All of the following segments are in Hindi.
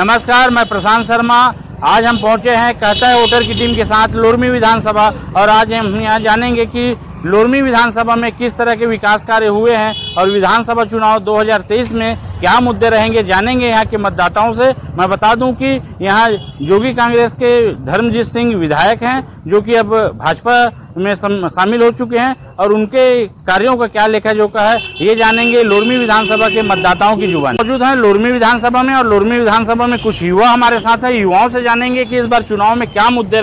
नमस्कार, मैं प्रशांत शर्मा। आज हम पहुंचे हैं कहता है वोटर की टीम के साथ लोरमी विधानसभा, और आज हम यहाँ जानेंगे कि लोरमी विधानसभा में किस तरह के विकास कार्य हुए हैं और विधानसभा चुनाव 2023 में क्या मुद्दे रहेंगे, जानेंगे यहाँ के मतदाताओं से। मैं बता दूं कि यहाँ जोगी कांग्रेस के धर्मजीत सिंह विधायक हैं, जो कि अब भाजपा में शामिल हो चुके हैं, और उनके कार्यों का क्या लेखा जोखा है ये जानेंगे लोरमी विधानसभा के मतदाताओं की जुबान। मौजूद हैं लोरमी विधानसभा में, और लोरमी विधानसभा में कुछ युवा हमारे साथ हैं। युवाओं से जानेंगे कि इस बार चुनाव में क्या मुद्दे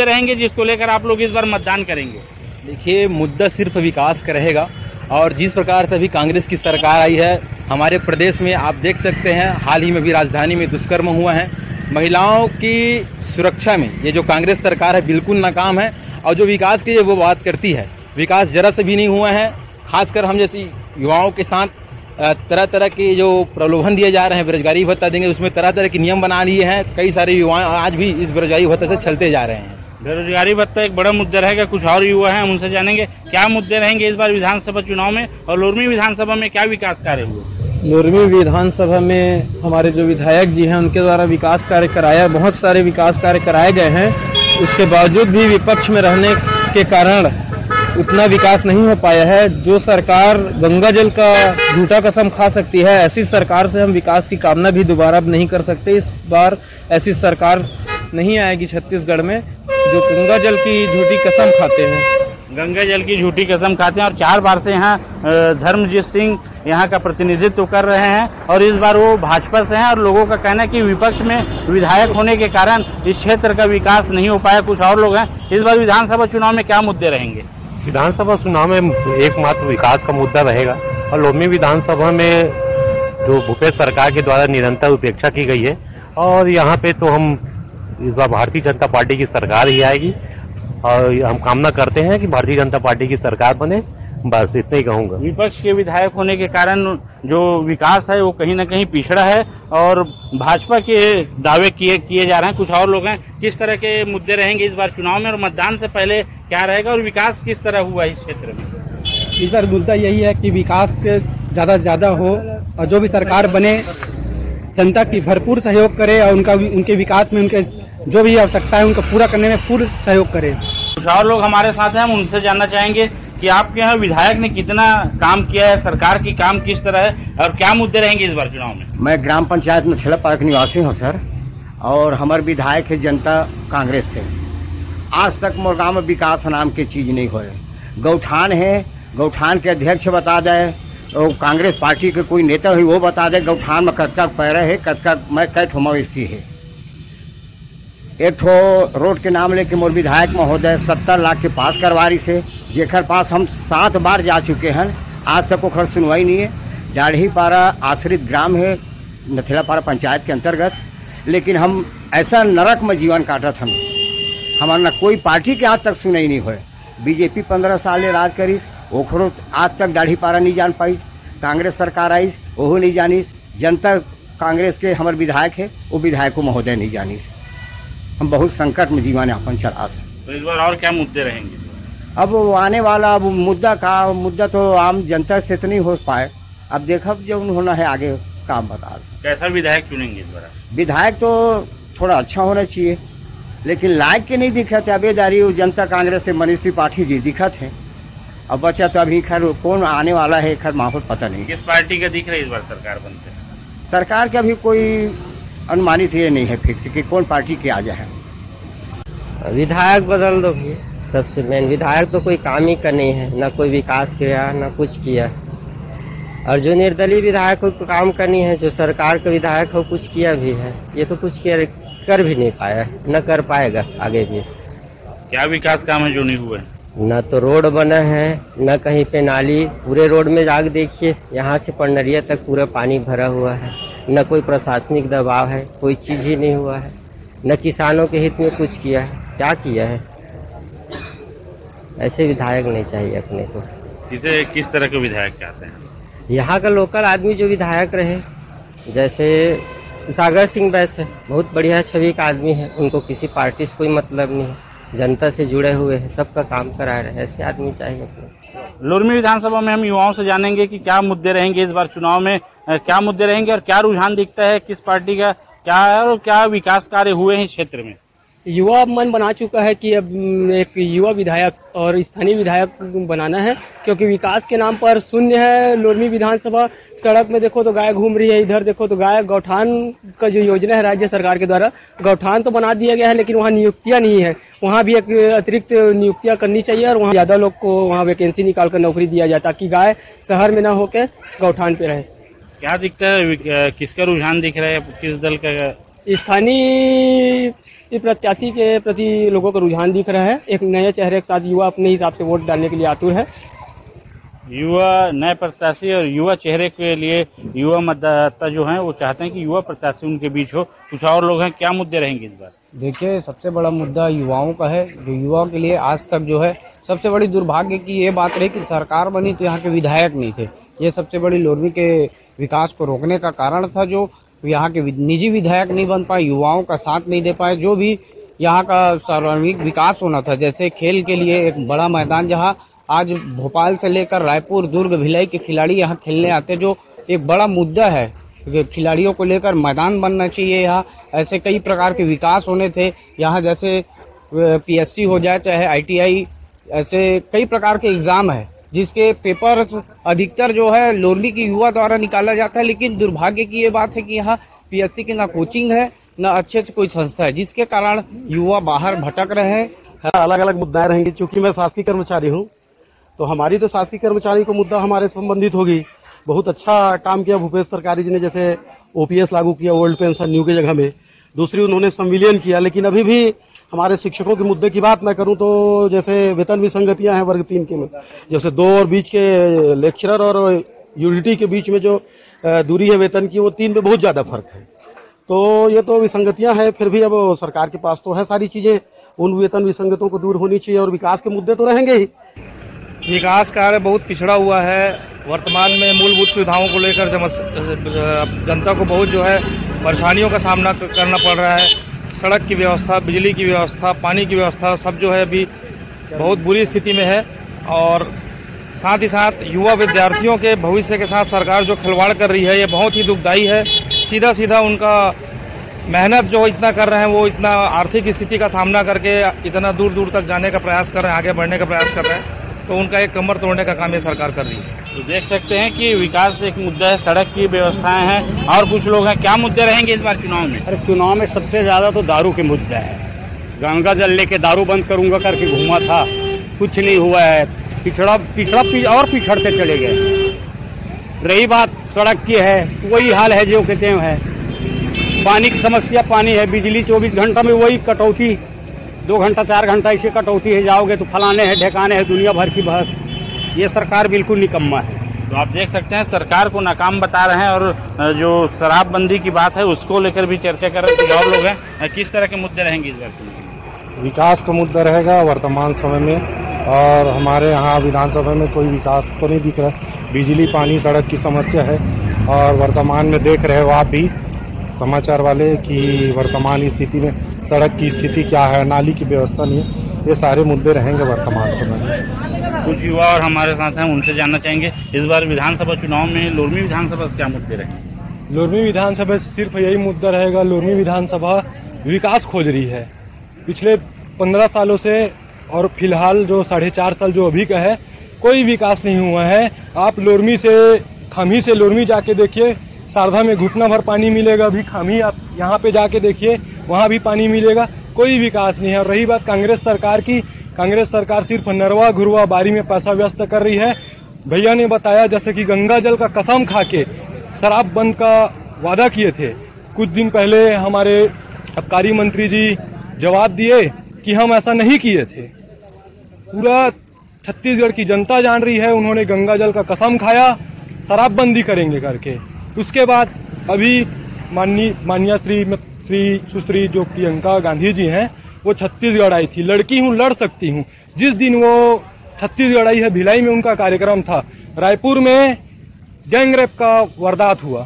रहेंगे जिसको लेकर आप लोग इस बार मतदान करेंगे। देखिए, मुद्दा सिर्फ विकास का रहेगा, और जिस प्रकार से अभी कांग्रेस की सरकार आई है हमारे प्रदेश में, आप देख सकते हैं हाल ही में भी राजधानी में दुष्कर्म हुआ है। महिलाओं की सुरक्षा में ये जो कांग्रेस सरकार है बिल्कुल नाकाम है, और जो विकास की वो बात करती है, विकास जरा से भी नहीं हुआ है। खासकर हम जैसी युवाओं के साथ तरह तरह के जो प्रलोभन दिए जा रहे हैं, बेरोजगारी भत्ता देंगे, उसमें तरह तरह के नियम बना लिए हैं। कई सारे युवा आज भी इस बेरोजगारी भत्ता से चलते जा रहे हैं। बेरोजगारी भत्ता एक बड़ा मुद्दा रहेगा। कुछ और युवा हैं, हम उनसे जानेंगे क्या मुद्दे रहेंगे इस बार विधानसभा चुनाव में, और लोरमी विधानसभा में क्या विकास कार्य हुए। लोरमी विधानसभा में हमारे जो विधायक जी हैं उनके द्वारा विकास कार्य कराया, बहुत सारे विकास कार्य कराए गए हैं। उसके बावजूद भी विपक्ष में रहने के कारण उतना विकास नहीं हो पाया है। जो सरकार गंगा जल का झूठा कसम खा सकती है, ऐसी सरकार से हम विकास की कामना भी दोबारा नहीं कर सकते। इस बार ऐसी सरकार नहीं आएगी छत्तीसगढ़ में जो गंगा जल की झूठी कसम खाते हैं। गंगा जल की झूठी कसम खाते हैं, और 4 बार से यहाँ धर्मजीत सिंह यहाँ का प्रतिनिधित्व कर रहे हैं, और इस बार वो भाजपा से हैं। और लोगों का कहना है कि विपक्ष में विधायक होने के कारण इस क्षेत्र का विकास नहीं हो पाया। कुछ और लोग हैं। इस बार विधानसभा चुनाव में क्या मुद्दे रहेंगे? विधानसभा चुनाव में एकमात्र विकास का मुद्दा रहेगा, और लोरमी विधानसभा में जो भूपेश सरकार के द्वारा निरंतर उपेक्षा की गई है, और यहाँ पे तो हम इस बार भारतीय जनता पार्टी की सरकार ही आएगी, और हम कामना करते हैं कि भारतीय जनता पार्टी की सरकार बने। बस इतना ही कहूँगा। विपक्ष के विधायक होने के कारण जो विकास है वो कहीं ना कहीं पिछड़ा है, और भाजपा के दावे किए जा रहे हैं। कुछ और लोग हैं। किस तरह के मुद्दे रहेंगे इस बार चुनाव में, और मतदान से पहले क्या रहेगा, और विकास किस तरह हुआ इस क्षेत्र में? इस बार मुद्दा यही है कि विकास के ज़्यादा से ज़्यादा हो, और जो भी सरकार बने जनता की भरपूर सहयोग करे, और उनके विकास में उनके जो भी आवश्यकता है उनको पूरा करने में पूर्ण सहयोग करे। कुछ और लोग हमारे साथ हैं, हम उनसे जानना चाहेंगे कि आपके यहाँ विधायक ने कितना काम किया है, सरकार की काम किस तरह है, और क्या मुद्दे रहेंगे इस बार चुनाव में? मैं ग्राम पंचायत नथेला पार्क निवासी हूँ सर, और हमारे विधायक है जनता कांग्रेस से। आज तक मोर गाँव में विकास नाम की चीज नहीं हो। गौठान है, गौठान के अध्यक्ष बता दे, तो कांग्रेस पार्टी के कोई नेता हुई वो बता दे गौठान में कतका पैरा है, कतका मैं कै ठो मवेशी है। एक ठो रोड के नाम लेके मोर विधायक महोदय 70 लाख के पास करवारी से, जेकर पास हम 7 बार जा चुके हैं, आज तक ओखर सुनवाई नहीं है। डाढ़ी पारा आश्रित ग्राम है नथेला पारा पंचायत के अंतर्गत, लेकिन हम ऐसा नरक में जीवन काटत हम, हमारा कोई पार्टी के आज तक सुनाई नहीं हुए। बीजेपी 15 साल राज करी, ओखरो आज तक दाढ़ी पारा नहीं जान पाई। कांग्रेस सरकार आई, वो नहीं जानी। जनता कांग्रेस के हमारे विधायक है, वो विधायक महोदय नहीं जानी। हम बहुत संकट में जीवन यापन चला। तो इस बार और क्या मुद्दे रहेंगे? अब आने वाला अब मुद्दा तो आम जनता से तो नहीं हो पाए। अब देखो जो होना है आगे काम बता। कैसा विधायक चुनेंगे इस बार? विधायक तो थोड़ा अच्छा होना चाहिए, लेकिन लायक के नहीं दिखत है। अबेदारी जनता कांग्रेस से मनीष त्रिपाठी जी दिखत है। अब बचा तो अभी खैर कौन आने वाला है, खैर माहौल पता नहीं। किस पार्टी का दिख रहा है इस बार सरकार बनते? सरकार के अभी कोई अनुमानित ये नहीं है फिक्स कि कौन पार्टी के आ जाए। विधायक बदल दो, सबसे मेन विधायक तो कोई काम ही का नहीं है, ना कोई विकास किया ना कुछ किया। और जो निर्दलीय विधायक को काम करनी है, जो सरकार का विधायक हो कुछ किया भी है, ये तो कुछ कर भी नहीं पाया, न कर पाएगा आगे भी। क्या विकास काम है जो नहीं हुए? न तो रोड बना है, न कहीं पे नाली। पूरे रोड में जाकर देखिए, यहाँ से पंडरिया तक पूरा पानी भरा हुआ है। न कोई प्रशासनिक दबाव है, कोई चीज ही नहीं हुआ है। न किसानों के हित में कुछ किया है, क्या किया है? ऐसे विधायक नहीं चाहिए अपने को। इसे किस तरह के विधायक चाहते हैं? यहाँ का लोकल आदमी जो विधायक रहे, जैसे सागर सिंह वैसे बहुत बढ़िया छवि का आदमी है, उनको किसी पार्टी से कोई मतलब नहीं है, जनता से जुड़े हुए हैं, सबका काम करा रहे हैं, ऐसे आदमी चाहिए अपने। लोरमी विधानसभा में हम युवाओं से जानेंगे कि क्या मुद्दे रहेंगे इस बार चुनाव में, क्या मुद्दे रहेंगे और क्या रुझान दिखता है, किस पार्टी का क्या है और क्या विकास कार्य हुए हैं इस क्षेत्र में? युवा मन बना चुका है कि अब एक युवा विधायक और स्थानीय विधायक बनाना है, क्योंकि विकास के नाम पर शून्य है लोरमी विधानसभा। सड़क में देखो तो गाय घूम रही है, इधर देखो तो गाय। गौठान का जो योजना है राज्य सरकार के द्वारा, गौठान तो बना दिया गया है, लेकिन वहाँ नियुक्तियाँ नहीं है। वहाँ भी एक अतिरिक्त नियुक्तियाँ करनी चाहिए और वहाँ ज़्यादा लोग को वहाँ वैकेंसी निकाल कर नौकरी दिया जाए, ताकि गाय शहर में न होकर गौठान पे रहे। क्या दिखता है, किसका रुझान दिख रहा है, किस दल का? स्थानीय प्रत्याशी के प्रति लोगों का रुझान दिख रहा है। एक नए चेहरे के साथ युवा अपने हिसाब से वोट डालने के लिए आतुर है। युवा नए प्रत्याशी और युवा चेहरे के लिए युवा मतदाता जो हैं वो चाहते हैं कि युवा प्रत्याशी उनके बीच हो। कुछ और लोग हैं, क्या मुद्दे रहेंगे इस बार? देखिए, सबसे बड़ा मुद्दा युवाओं का है। जो युवाओं के लिए आज तक जो है सबसे बड़ी दुर्भाग्य की ये बात रही कि सरकार बनी तो यहाँ के विधायक नहीं थे। ये सबसे बड़ी लोरमी के विकास को रोकने का कारण था। जो यहाँ के निजी विधायक नहीं बन पाए, युवाओं का साथ नहीं दे पाए। जो भी यहाँ का सर्वांगीण विकास होना था, जैसे खेल के लिए एक बड़ा मैदान, जहाँ आज भोपाल से लेकर रायपुर, दुर्ग, भिलाई के खिलाड़ी यहाँ खेलने आते, जो एक बड़ा मुद्दा है। खिलाड़ियों को लेकर मैदान बनना चाहिए यहाँ। ऐसे कई प्रकार के विकास होने थे यहाँ, जैसे PSC हो जाए, चाहे ITI, ऐसे कई प्रकार के एग्जाम है जिसके पेपर अधिकतर जो है लोरमी की युवा द्वारा निकाला जाता है। लेकिन दुर्भाग्य की ये बात है कि यहाँ PSC की ना कोचिंग है, ना अच्छे से कोई संस्था है, जिसके कारण युवा बाहर भटक रहे हैं। अलग अलग मुद्दाएं रहेंगी। क्योंकि मैं शासकीय कर्मचारी हूँ, तो हमारी तो शासकीय कर्मचारी को मुद्दा हमारे संबंधित होगी। बहुत अच्छा काम किया भूपेश सरकारी जी ने, जैसे OPS लागू किया ओल्ड पेंशन न्यू की जगह में। दूसरी उन्होंने संविलियन किया। लेकिन अभी भी हमारे शिक्षकों के मुद्दे की बात मैं करूं तो जैसे वेतन विसंगतियां हैं वर्ग 3 के में, जैसे 2 और बीच के लेक्चरर और यूनिटी के बीच में जो दूरी है वेतन की, वो 3 में बहुत ज्यादा फर्क है। तो ये तो विसंगतियां हैं। फिर भी अब सरकार के पास तो है सारी चीजें, उन वेतन विसंगतों को दूर होनी चाहिए और विकास के मुद्दे तो रहेंगे ही। विकास कार्य बहुत पिछड़ा हुआ है। वर्तमान में मूलभूत सुविधाओं को लेकर जनता को बहुत जो है परेशानियों का सामना करना पड़ रहा है। सड़क की व्यवस्था, बिजली की व्यवस्था, पानी की व्यवस्था सब जो है अभी बहुत बुरी स्थिति में है। और साथ ही साथ युवा विद्यार्थियों के भविष्य के साथ सरकार जो खिलवाड़ कर रही है, ये बहुत ही दुखदायी है। सीधा सीधा उनका मेहनत जो इतना कर रहे हैं, वो इतना आर्थिक स्थिति का सामना करके इतना दूर दूर तक जाने का प्रयास कर रहे हैं, आगे बढ़ने का प्रयास कर रहे हैं, तो उनका एक कमर तोड़ने का काम ये सरकार कर रही है। तो देख सकते हैं कि विकास एक मुद्दा है, सड़क की व्यवस्थाएं हैं और कुछ लोग हैं। क्या मुद्दे रहेंगे इस बार चुनाव में? अरे चुनाव में सबसे ज्यादा तो दारू के मुद्दा है। गंगा जल लेके दारू बंद करूंगा करके घूमा था, कुछ नहीं हुआ है। पिछड़ा और पिछड़ते चले गए। रही बात सड़क की है, वही हाल है जो कहते हैं। पानी की समस्या, पानी है, बिजली 24 घंटा में वही कटौती, 2 घंटा 4 घंटा ऐसे कटौती है। जाओगे तो फलाने हैं, ढेकाने हैं, दुनिया भर की बहस। ये सरकार बिल्कुल निकम्मा है। तो आप देख सकते हैं सरकार को नाकाम बता रहे हैं और जो शराबबंदी की बात है उसको लेकर भी चर्चा कर रहे हैं। जो लोग हैं, किस तरह के मुद्दे रहेंगे इस बार? विकास का मुद्दा रहेगा वर्तमान समय में। और हमारे यहाँ विधानसभा में कोई विकास तो नहीं दिख रहा। बिजली, पानी, सड़क की समस्या है। और वर्तमान में देख रहे हो आप भी समाचार वाले कि वर्तमान स्थिति में सड़क की स्थिति क्या है, नाली की व्यवस्था नहीं है। ये सारे मुद्दे रहेंगे वर्तमान समय में। कुछ युवा और हमारे साथ हैं, उनसे जानना चाहेंगे इस बार विधानसभा चुनाव में लोरमी विधानसभा से क्या मुद्दे रहेंगे? लोरमी विधानसभा से सिर्फ यही मुद्दा रहेगा। लोरमी विधानसभा विकास खोज रही है पिछले 15 सालों से, और फिलहाल जो 4.5 साल जो अभी का है, कोई विकास नहीं हुआ है। आप लोरमी से, खामी से लोरमी जाके देखिए, शारदा में घुटना भर पानी मिलेगा। अभी खामी आप यहाँ पे जाके देखिए, वहाँ भी पानी मिलेगा। कोई विकास नहीं है। और रही बात कांग्रेस सरकार की, कांग्रेस सरकार सिर्फ नरवा घुरवा बारी में पैसा व्यस्त कर रही है। भैया ने बताया जैसे कि गंगा जल का कसम खा के शराब बंद का वादा किए थे। कुछ दिन पहले हमारे आबकारी मंत्री जी जवाब दिए कि हम ऐसा नहीं किए थे। पूरा छत्तीसगढ़ की जनता जान रही है, उन्होंने गंगा जल का कसम खाया शराबबंदी करेंगे करके। उसके बाद अभी माननीय श्री सुश्री जो प्रियंका गांधी जी हैं, वो छत्तीसगढ़ आई थी। लड़की हूँ, लड़ सकती हूँ। जिस दिन वो छत्तीसगढ़ आई है, भिलाई में उनका कार्यक्रम था, रायपुर में गैंगरेप का वारदात हुआ।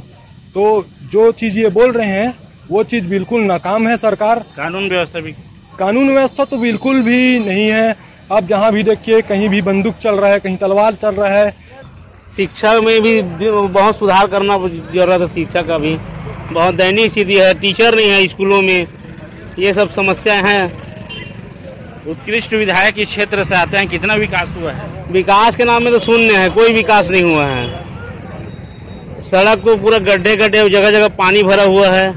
तो जो चीज ये बोल रहे हैं वो चीज बिल्कुल नाकाम है। सरकार कानून व्यवस्था तो बिल्कुल भी नहीं है। अब जहाँ भी देखिए कहीं भी बंदूक चल रहा है, कहीं तलवार चल रहा है। शिक्षा में भी बहुत सुधार करना जरूरत है। शिक्षा का भी बहुत दयनीय स्थिति है, टीचर नहीं है स्कूलों में, ये सब समस्याएं हैं। उत्कृष्ट विधायक इस क्षेत्र से आते हैं, कितना विकास हुआ है? विकास के नाम में तो शून्य है, कोई विकास नहीं हुआ है। सड़क को पूरा गड्ढे गड्ढे, जगह जगह पानी भरा हुआ है।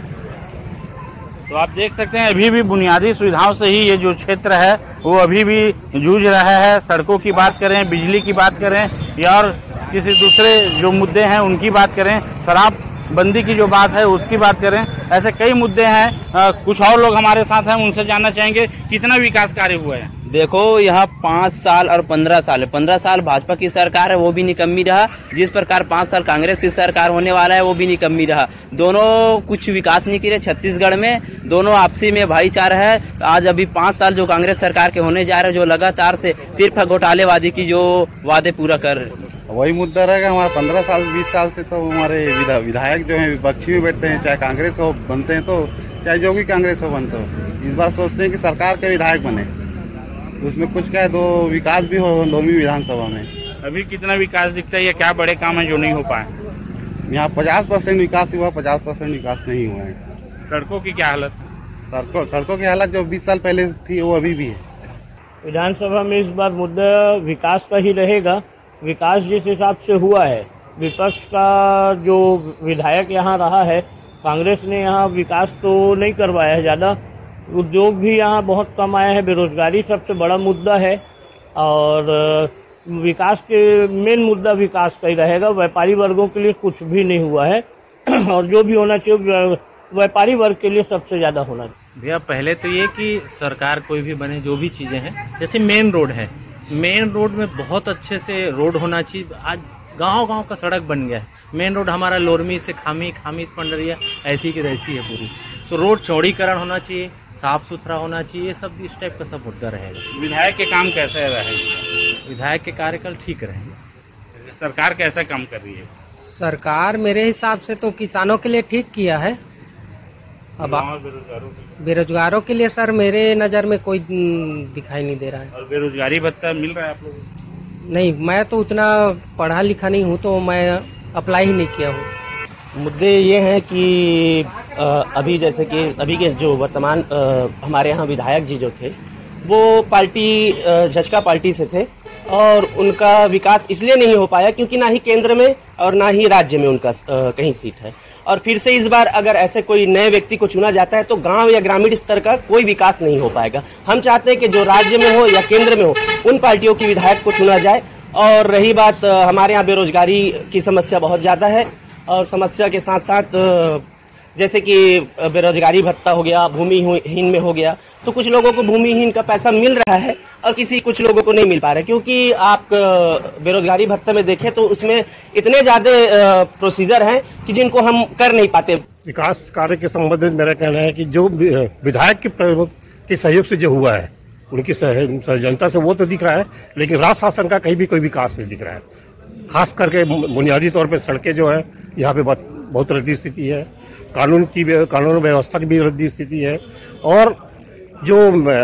तो आप देख सकते हैं अभी भी बुनियादी सुविधाओं से ही ये जो क्षेत्र है वो अभी भी जूझ रहा है। सड़कों की बात करें, बिजली की बात करें या और किसी दूसरे जो मुद्दे हैं उनकी बात करें, शराबबंदी की जो बात है उसकी बात करें, ऐसे कई मुद्दे हैं। कुछ और लोग हमारे साथ हैं, उनसे जानना चाहेंगे कितना विकास कार्य हुआ है। देखो यहाँ 5 साल और 15 साल है। 15 साल भाजपा की सरकार है, वो भी निकम्मी रहा। जिस प्रकार 5 साल कांग्रेस की सरकार होने वाला है वो भी निकम्मी रहा। दोनों कुछ विकास नहीं किए। छत्तीसगढ़ में दोनों आपसी में भाईचारा है। आज अभी 5 साल जो कांग्रेस सरकार के होने जा रहे हैं, जो लगातार से सिर्फ घोटालेबाजी की जो वादे पूरा कर रहे हैं, वही मुद्दा रहेगा हमारा। 15 साल 20 साल से तो हमारे विधायक जो है विपक्षी में बैठते हैं, चाहे कांग्रेस हो बनते हैं तो चाहे जो भी कांग्रेस हो बनते हो। इस बार सोचते हैं कि सरकार के विधायक बने, उसमें कुछ क्या है, तो विकास भी हो लोरमी विधानसभा में। अभी कितना विकास दिखता है या क्या बड़े काम है जो नहीं हो पाए? यहाँ 50% विकास हुआ, 50% विकास नहीं हुआ है। सड़कों की क्या हालत? सड़कों की हालत जो 20 साल पहले थी वो अभी भी है। विधानसभा में इस बार मुद्दा विकास का ही रहेगा। विकास जिस हिसाब से हुआ है, विपक्ष का जो विधायक यहाँ रहा है, कांग्रेस ने यहाँ विकास तो नहीं करवाया है ज़्यादा। उद्योग भी यहाँ बहुत कम आया है। बेरोजगारी सबसे बड़ा मुद्दा है और विकास के मेन मुद्दा विकास का ही रहेगा। व्यापारी वर्गों के लिए कुछ भी नहीं हुआ है और जो भी होना चाहिए व्यापारी वर्ग के लिए सबसे ज़्यादा होना चाहिए। भैया पहले तो ये कि सरकार कोई भी बने, जो भी चीज़ें हैं, जैसे मेन रोड है, मेन रोड में बहुत अच्छे से रोड होना चाहिए। आज गांव-गांव का सड़क बन गया है। मेन रोड हमारा लोरमी से खामी से पंडरिया ऐसी की तैसी है पूरी। तो रोड चौड़ीकरण होना चाहिए, साफ सुथरा होना चाहिए, ये सब इस टाइप का सब मुद्दा रहेगा। विधायक के काम कैसे रहेंगे? विधायक के कार्यकाल ठीक रहेंगे। सरकार कैसा काम कर रही है? सरकार मेरे हिसाब से तो किसानों के लिए ठीक किया है। अब बेरोजगारों के लिए सर मेरे नज़र में कोई दिखाई नहीं दे रहा है। और बेरोजगारी भत्ता मिल रहा है आप लोगों को? नहीं, मैं तो उतना पढ़ा लिखा नहीं हूँ, तो मैं अप्लाई ही नहीं किया हूँ। मुद्दे ये हैं कि अभी जैसे कि अभी के जो वर्तमान हमारे यहाँ विधायक जी जो थे वो पार्टी झचका पार्टी से थे और उनका विकास इसलिए नहीं हो पाया क्योंकि ना ही केंद्र में और ना ही राज्य में उनका कहीं सीट है। और फिर से इस बार अगर ऐसे कोई नए व्यक्ति को चुना जाता है तो गांव या ग्रामीण स्तर का कोई विकास नहीं हो पाएगा। हम चाहते हैं कि जो राज्य में हो या केंद्र में हो उन पार्टियों के विधायक को चुना जाए। और रही बात हमारे यहाँ बेरोजगारी की समस्या बहुत ज़्यादा है और समस्या के साथ साथ जैसे कि बेरोजगारी भत्ता हो गया, भूमिहीन में हो गया, तो कुछ लोगों को भूमिहीन का पैसा मिल रहा है और कुछ लोगों को नहीं मिल पा रहा है। क्योंकि आप बेरोजगारी भत्ता में देखें तो उसमें इतने ज़्यादा प्रोसीजर हैं कि जिनको हम कर नहीं पाते। विकास कार्य के संबंध में मेरा कहना है कि जो विधायक के सहयोग से जो हुआ है उनकी जनता से वो तो दिख रहा है, लेकिन राज शासन का कहीं भी कोई विकास नहीं दिख रहा है। खास करके बुनियादी तौर पे सड़कें जो है यहाँ पे बहुत रद्दी स्थिति है, कानून व्यवस्था की भी रद्दी स्थिति है और जो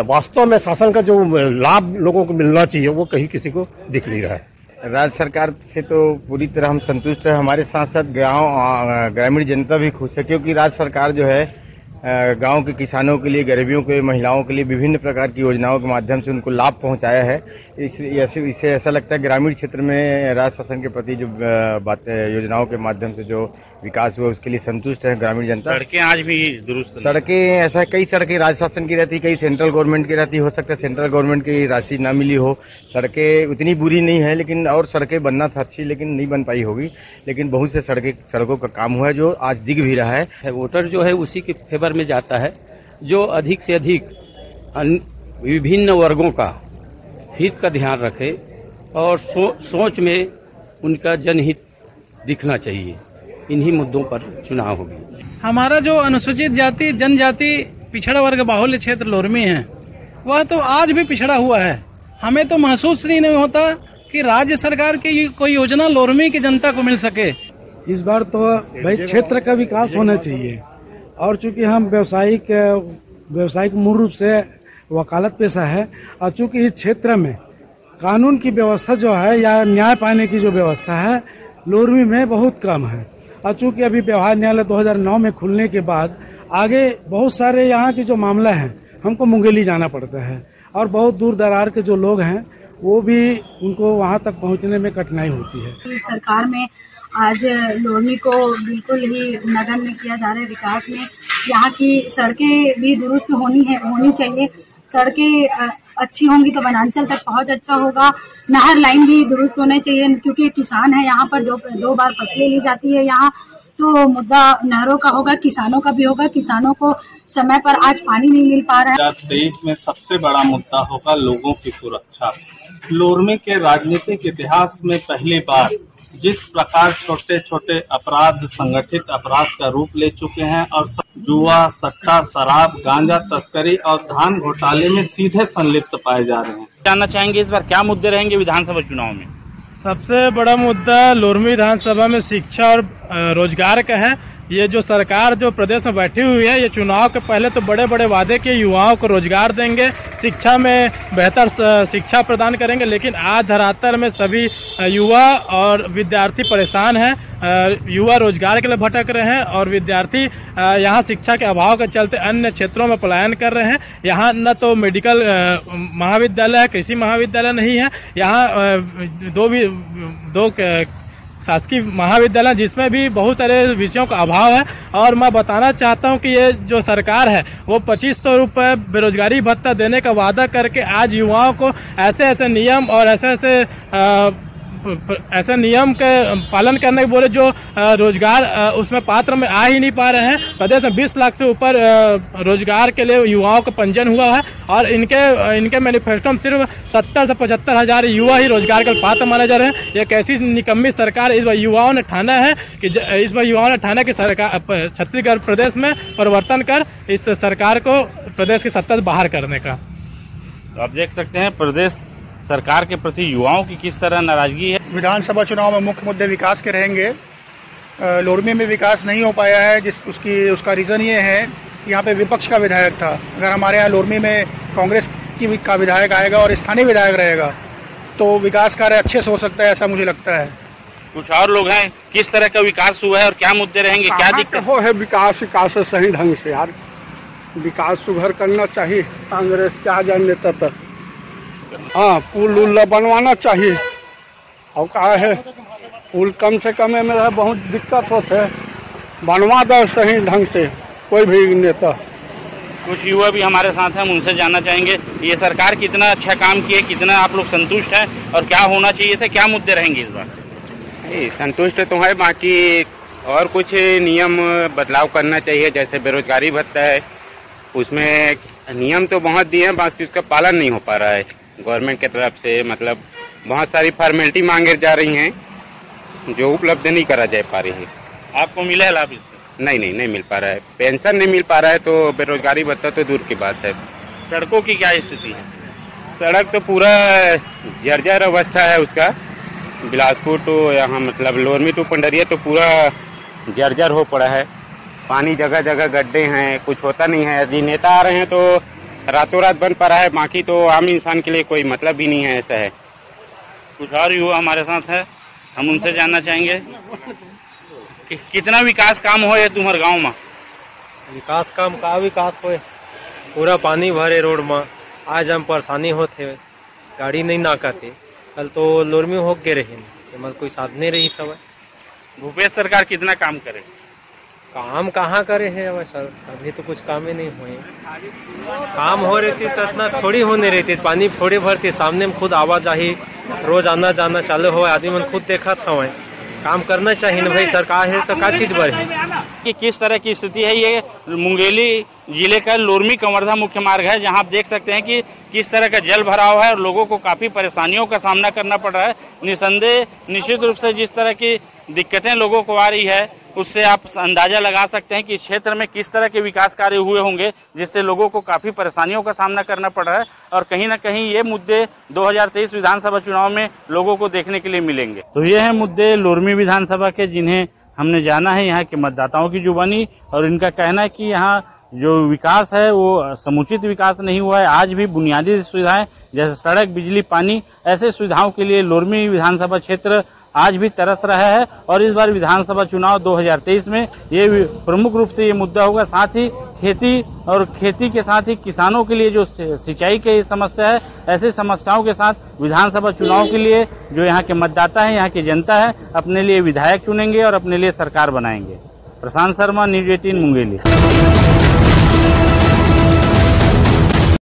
वास्तव में शासन का जो लाभ लोगों को मिलना चाहिए वो कहीं किसी को दिख नहीं रहा है। राज्य सरकार से तो पूरी तरह हम संतुष्ट है। हमारे साथ साथ ग्रामीण जनता भी खुश है क्योंकि राज्य सरकार जो है गांव के किसानों के लिए, गरीबियों के, महिलाओं के लिए विभिन्न प्रकार की योजनाओं के माध्यम से उनको लाभ पहुंचाया है। इससे ऐसा लगता है ग्रामीण क्षेत्र में राज्य शासन के प्रति जो योजनाओं के माध्यम से जो विकास हुआ उसके लिए संतुष्ट है ग्रामीण जनता। सड़कें आज भी दुरुस्त? सड़कें ऐसा कई सड़कें राज्य शासन की रहती, कई सेंट्रल गवर्नमेंट की रहती। हो सकता है सेंट्रल गवर्नमेंट की राशि न मिली हो। सड़कें उतनी बुरी नहीं है लेकिन और सड़कें बनना था अच्छी, लेकिन नहीं बन पाई होगी। लेकिन बहुत से सड़कों का काम हुआ है जो आज दिख भी रहा है। वोटर जो है उसी के फेवर में जाता है जो अधिक से अधिक विभिन्न वर्गों का हित का ध्यान रखे और सोच में उनका जनहित दिखना चाहिए। इन्हीं मुद्दों पर चुनाव होगी। हमारा जो अनुसूचित जाति जनजाति पिछड़ा वर्ग बाहुल्य क्षेत्र लोरमी है वह तो आज भी पिछड़ा हुआ है। हमें तो महसूस नहीं होता कि राज्य सरकार की कोई योजना लोरमी की जनता को मिल सके। इस बार तो भाई क्षेत्र का विकास होना चाहिए और चूंकि हम व्यवसायिक मूल रूप से वकालत पेशा है और चूंकि इस क्षेत्र में कानून की व्यवस्था जो है या न्याय पाने की जो व्यवस्था है लोरमी में बहुत कम है और चूंकि अभी व्यवहार न्यायालय 2009 में खुलने के बाद आगे बहुत सारे यहाँ के जो मामला है हमको मुंगेली जाना पड़ता है और बहुत दूर दरार के जो लोग हैं वो भी उनको वहाँ तक पहुँचने में कठिनाई होती है। सरकार में आज लोरमी को बिल्कुल ही नगण्य किया जा रहा है। विकास में यहाँ की सड़कें भी दुरुस्त होनी चाहिए। सड़कें अच्छी होंगी तो वनांचल तक पहुँच अच्छा होगा। नहर लाइन भी दुरुस्त होना चाहिए क्योंकि किसान है यहाँ पर दो बार फसलें ली जाती है यहाँ, तो मुद्दा नहरों का होगा, किसानों का भी होगा। किसानों को समय पर आज पानी नहीं मिल पा रहा है। 2023 में सबसे बड़ा मुद्दा होगा लोगों की सुरक्षा। लोरमी के राजनीतिक इतिहास में पहली बार जिस प्रकार छोटे छोटे अपराध संगठित अपराध का रूप ले चुके हैं और जुआ, सट्टा, शराब, गांजा तस्करी और धान घोटाले में सीधे संलिप्त पाए जा रहे हैं। जानना चाहेंगे इस बार क्या मुद्दे रहेंगे विधानसभा चुनाव में? सबसे बड़ा मुद्दा लोरमी विधानसभा में शिक्षा और रोजगार का है। ये जो सरकार जो प्रदेश में बैठी हुई है, ये चुनाव के पहले तो बड़े बड़े वादे किए, युवाओं को रोजगार देंगे, शिक्षा में बेहतर शिक्षा प्रदान करेंगे, लेकिन आज धरातल में सभी युवा और विद्यार्थी परेशान हैं। युवा रोजगार के लिए भटक रहे हैं और विद्यार्थी यहाँ शिक्षा के अभाव के चलते अन्य क्षेत्रों में पलायन कर रहे हैं। यहाँ न तो मेडिकल महाविद्यालय है, कृषि महाविद्यालय नहीं है, यहाँ दो शासकीय महाविद्यालय जिसमें भी बहुत सारे विषयों का अभाव है। और मैं बताना चाहता हूं कि ये जो सरकार है वो 2500 रुपये बेरोजगारी भत्ता देने का वादा करके आज युवाओं को ऐसे नियम और ऐसे नियम के पालन करने के बोले जो रोजगार उसमें पात्र में आ ही नहीं पा रहे हैं। प्रदेश में 20 लाख से ऊपर रोजगार के लिए युवाओं का पंजीयन हुआ है और इनके मैनिफेस्टो में सिर्फ 70 से 75 हजार युवा ही रोजगार के पात्र माने जा रहे हैं। ये कैसी निकम्मी सरकार इस बार युवाओं ने ठाना है कि सरकार छत्तीसगढ़ प्रदेश में परिवर्तन कर इस सरकार को प्रदेश की सत्ता से बाहर करने का। तो आप देख सकते हैं प्रदेश सरकार के प्रति युवाओं की किस तरह नाराजगी है। विधानसभा चुनाव में मुख्य मुद्दे विकास के रहेंगे। लोरमी में विकास नहीं हो पाया है उसका रीज़न ये है कि यहाँ पे विपक्ष का विधायक था। अगर हमारे यहाँ लोरमी में कांग्रेस का विधायक आएगा और स्थानीय विधायक रहेगा तो विकास कार्य अच्छे से हो सकता है, ऐसा मुझे लगता है। कुछ और लोग हैं, किस तरह का विकास हुआ है और क्या मुद्दे रहेंगे, क्या दिक्कत हो है? विकास सही ढंग से यार विकास सुधार करना चाहिए। कांग्रेस के आ जाए नेता तक हाँ पुल उल बनवाना चाहिए। और कहा है पुल कम से कम में रहे, बहुत दिक्कत होते है, बनवा दो सही ढंग से कोई भी नेता। कुछ युवा भी हमारे साथ हैं, हम उनसे जानना चाहेंगे ये सरकार कितना अच्छा काम किए, कितना आप लोग संतुष्ट हैं और क्या होना चाहिए था, क्या मुद्दे रहेंगे इस बार? संतुष्ट तो है, बाकी और कुछ नियम बदलाव करना चाहिए। जैसे बेरोजगारी भत्ता है उसमें नियम तो बहुत दिए हैं, बाकी उसका पालन नहीं हो पा रहा है गवर्नमेंट की तरफ से। मतलब बहुत सारी फॉर्मेलिटी मांगे जा रही हैं जो उपलब्ध नहीं करा जा पा रही है। आपको मिला है लाभ इससे? नहीं मिल पा रहा है। पेंशन नहीं मिल पा रहा है तो बेरोजगारी भत्ता तो दूर की बात है। सड़कों की क्या स्थिति है? सड़क तो पूरा जर्जर अवस्था है उसका। बिलासपुर तो यहाँ मतलब लोरमी टू पंडरिया तो पूरा जर्जर हो पड़ा है। पानी जगह जगह गड्ढे हैं, कुछ होता नहीं है। यदि नेता आ रहे हैं तो रातों रात बन पा रहा है, बाकी तो आम इंसान के लिए कोई मतलब ही नहीं है, ऐसा है। कुछ और युवा हमारे साथ है, हम उनसे जानना चाहेंगे कि कितना विकास काम हो तुम्हारे गांव में? विकास काम का विकास हो, पूरा पानी भरे रोड में। आज हम परेशानी होते, गाड़ी नहीं ना करते, कल तो लोरमी हो के रही मतलब कोई साधने रही सब। भूपेश सरकार कितना काम करे? काम कहाँ करे है सर, अभी तो कुछ काम ही नहीं हुए। काम हो रही थी तो इतना थोड़ी होने रही थी, पानी थोड़ी भरती, सामने में खुद आवाजाही रोज आना जाना चालू हो, आदमी मन खुद देखा था। वह काम करना चाहिए ना भाई, सरकार है तो क्या चीज बढ़े। कि किस तरह की स्थिति है ये मुंगेली जिले का लोरमी कंवर्धा मुख्य मार्ग है, जहां आप देख सकते हैं कि किस तरह का जल भराव है और लोगों को काफी परेशानियों का सामना करना पड़ रहा है। निसंदेह निश्चित रूप से जिस तरह की दिक्कतें लोगों को आ रही है उससे आप अंदाजा लगा सकते हैं कि इस क्षेत्र में किस तरह के विकास कार्य हुए होंगे जिससे लोगों को काफी परेशानियों का सामना करना पड़ रहा है। और कहीं ना कहीं ये मुद्दे 2023 विधानसभा चुनाव में लोगों को देखने के लिए मिलेंगे। तो ये है मुद्दे लोरमी विधानसभा के, जिन्हें हमने जाना है यहाँ के मतदाताओं की जुबानी। और इनका कहना है कि यहाँ जो विकास है वो समुचित विकास नहीं हुआ है। आज भी बुनियादी सुविधाएं जैसे सड़क, बिजली, पानी, ऐसे सुविधाओं के लिए लोरमी विधानसभा क्षेत्र आज भी तरस रहा है और इस बार विधानसभा चुनाव 2023 में ये प्रमुख रूप से ये मुद्दा होगा। साथ ही खेती और खेती के साथ ही किसानों के लिए जो सिंचाई की समस्या है, ऐसी समस्याओं के साथ विधानसभा चुनाव के लिए जो यहाँ के मतदाता है, यहाँ की जनता है, अपने लिए विधायक चुनेंगे और अपने लिए सरकार बनाएंगे। प्रशांत शर्मा, न्यूज़ 18 मुंगेली।